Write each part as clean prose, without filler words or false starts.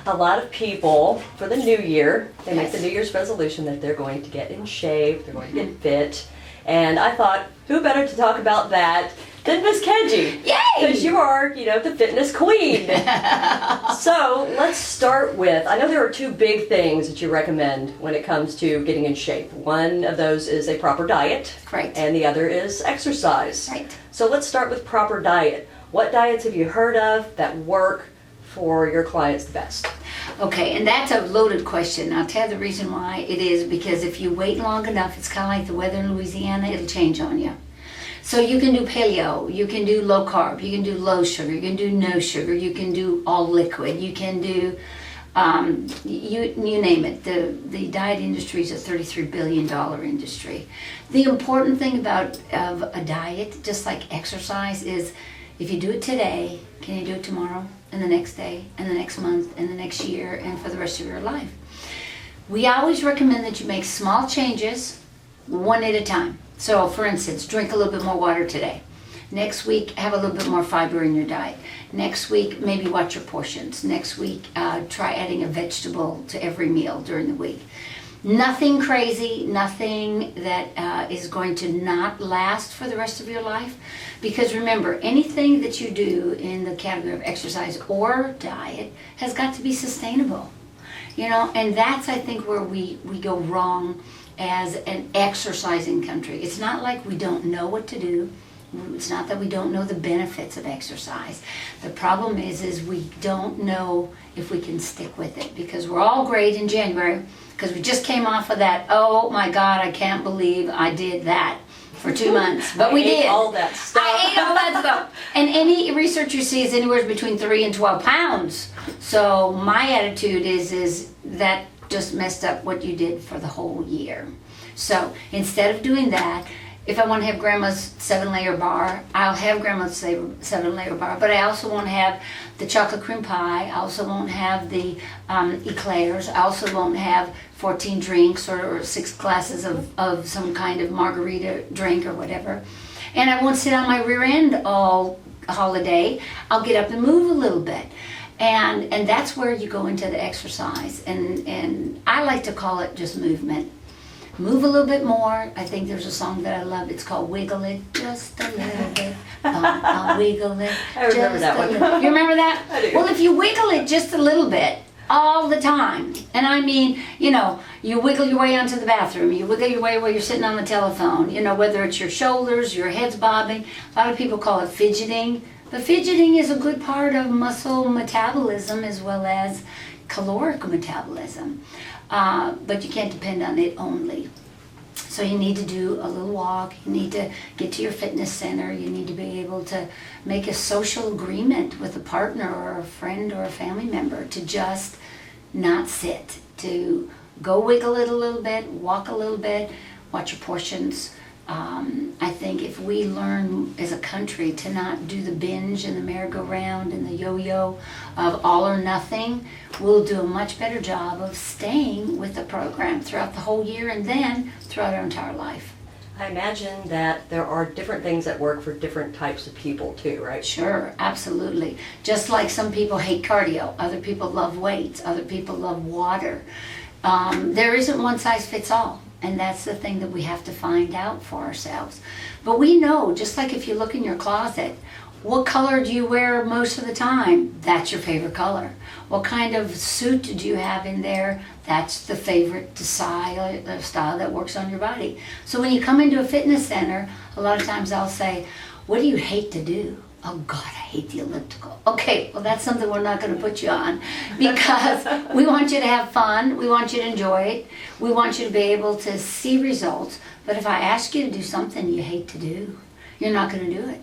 a lot of people, for the new year, they make the New Year's resolution that they're going to get in shape, they're going to get fit. And I thought, who better to talk about that than Miss Kedgy? Yay! Because you are, the fitness queen. So let's start with, I know there are two big things that you recommend when it comes to getting in shape. One of those is a proper diet. Right. And the other is exercise. Right. So let's start with proper diet. What diets have you heard of that work for your clients the best? Okay, and that's a loaded question. I'll tell you the reason why it is because if you wait long enough, it's kind of like the weather in Louisiana, it'll change on you. So you can do paleo, you can do low carb, you can do low sugar, you can do no sugar, you can do all liquid, you can do, you name it. The diet industry is a $33 billion industry. The important thing about a diet, just like exercise, is if you do it today, can you do it tomorrow, and the next day, and the next month, and the next year, and for the rest of your life? We always recommend that you make small changes, one at a time. So, for instance, drink a little bit more water today. Next week, have a little bit more fiber in your diet. Next week, maybe watch your portions. Next week, try adding a vegetable to every meal during the week. Nothing crazy, nothing that is going to not last for the rest of your life. Because remember, anything that you do in the category of exercise or diet has got to be sustainable. And that's, I think, where we go wrong as an exercising country. It's not like we don't know what to do. It's not that we don't know the benefits of exercise. The problem is we don't know if we can stick with it, because we're all great in January because we just came off of that, oh my God, I can't believe I did that for 2 months. But we did. All that stuff. I ate all that stuff. And any research you see is anywhere between 3 and 12 pounds. So my attitude is that just messed up what you did for the whole year. So instead of doing that, if I want to have grandma's 7-layer bar, I'll have grandma's 7-layer bar, but I also won't have the chocolate cream pie. I also won't have the eclairs. I also won't have 14 drinks or 6 glasses of some kind of margarita drink or whatever. And I won't sit on my rear end all holiday. I'll get up and move a little bit. And that's where you go into the exercise. And I like to call it just movement. Move a little bit more. I think there's a song that I love. It's called Wiggle It Just a Little Bit. Wiggle it. I remember that one. You remember that? I do. Well, if you wiggle it just a little bit, all the time, and I mean, you wiggle your way onto the bathroom, you wiggle your way while you're sitting on the telephone, whether it's your shoulders, your head's bobbing. A lot of people call it fidgeting. But fidgeting is a good part of muscle metabolism as well as caloric metabolism. But you can't depend on it only. So you need to do a little walk, you need to get to your fitness center, you need to be able to make a social agreement with a partner or a friend or a family member to just not sit, to go wiggle it a little bit, walk a little bit, watch your portions. I think if we learn as a country to not do the binge and the merry-go-round and the yo-yo of all or nothing, we'll do a much better job of staying with the program throughout the whole year and then throughout our entire life. I imagine that there are different things that work for different types of people too, right? Sure, absolutely. Just like some people hate cardio, other people love weights, other people love water. There isn't one size fits all. And that's the thing that we have to find out for ourselves. But we know, just like if you look in your closet, what color do you wear most of the time? That's your favorite color. What kind of suit do you have in there? That's the favorite style that works on your body. So when you come into a fitness center, a lot of times I'll say, what do you hate to do? Oh God, I hate the elliptical. Okay, well that's something we're not going to put you on because we want you to have fun, we want you to enjoy it, we want you to be able to see results. But if I ask you to do something you hate to do, you're not going to do it.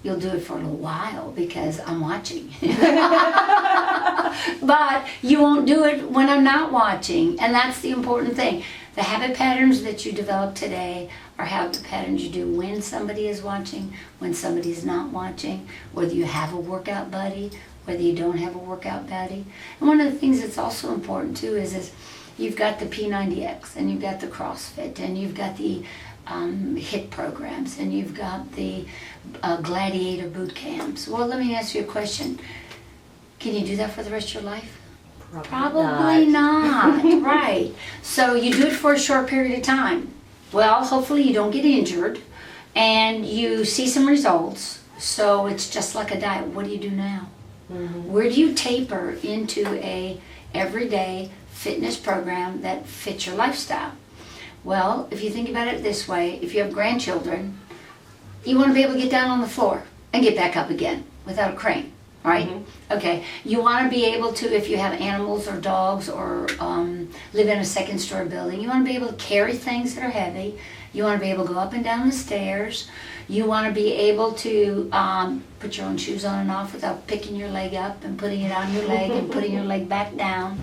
You'll do it for a little while because I'm watching. But you won't do it when I'm not watching, and that's the important thing. The habit patterns that you develop today are habit patterns you do when somebody is watching, when somebody's not watching, whether you have a workout buddy, whether you don't have a workout buddy. And one of the things that's also important too is you've got the P90X, and you've got the CrossFit, and you've got the HIIT programs, and you've got the gladiator boot camps. Well, let me ask you a question. Can you do that for the rest of your life? Probably not. Right. So you do it for a short period of time. Well, hopefully you don't get injured and you see some results. So it's just like a diet. What do you do now? Mm-hmm. Where do you taper into a everyday fitness program that fits your lifestyle? Well, if you think about it this way, if you have grandchildren, you want to be able to get down on the floor and get back up again without a crane, right? Mm-hmm. Okay. You want to be able to, if you have animals or dogs or live in a second story building, you want to be able to carry things that are heavy. You want to be able to go up and down the stairs. You want to be able to put your own shoes on and off without picking your leg up and putting it on your leg and putting your leg back down.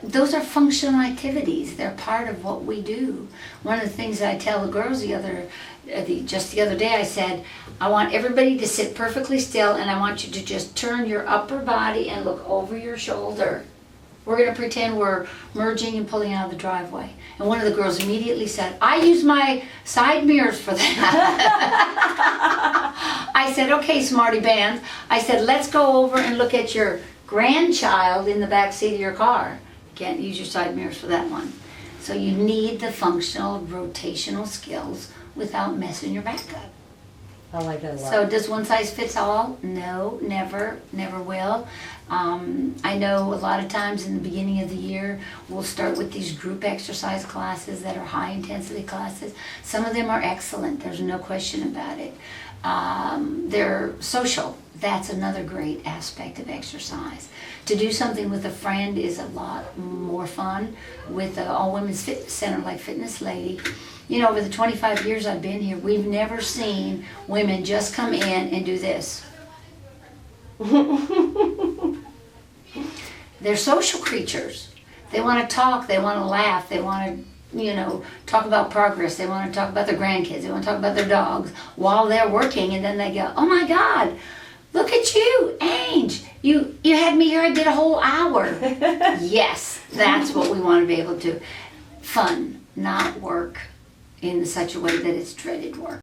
Those are functional activities. They're part of what we do. One of the things that I tell the girls just the other day, I said, I want everybody to sit perfectly still and I want you to just turn your upper body and look over your shoulder. We're going to pretend we're merging and pulling out of the driveway. And one of the girls immediately said, I use my side mirrors for that. I said, okay, smarty bands. I said, let's go over and look at your grandchild in the back seat of your car. You can't use your side mirrors for that one. So you need the functional rotational skills without messing your back up. I like that a lot. So does one size fits all? No, never will. I know a lot of times in the beginning of the year, we'll start with these group exercise classes that are high intensity classes. Some of them are excellent, there's no question about it. They're social. That's another great aspect of exercise. To do something with a friend is a lot more fun. With an all-women's fitness center like Fitness Lady, you know, over the 25 years I've been here, we've never seen women just come in and do this. They're social creatures. They want to talk, they want to laugh, they want to, talk about progress, they want to talk about their grandkids, they want to talk about their dogs while they're working, and then they go, oh my God, look at you, Ange, you had me here, I did a whole hour. Yes, that's what we want to be able to. Fun, not work in such a way that it's dreaded work.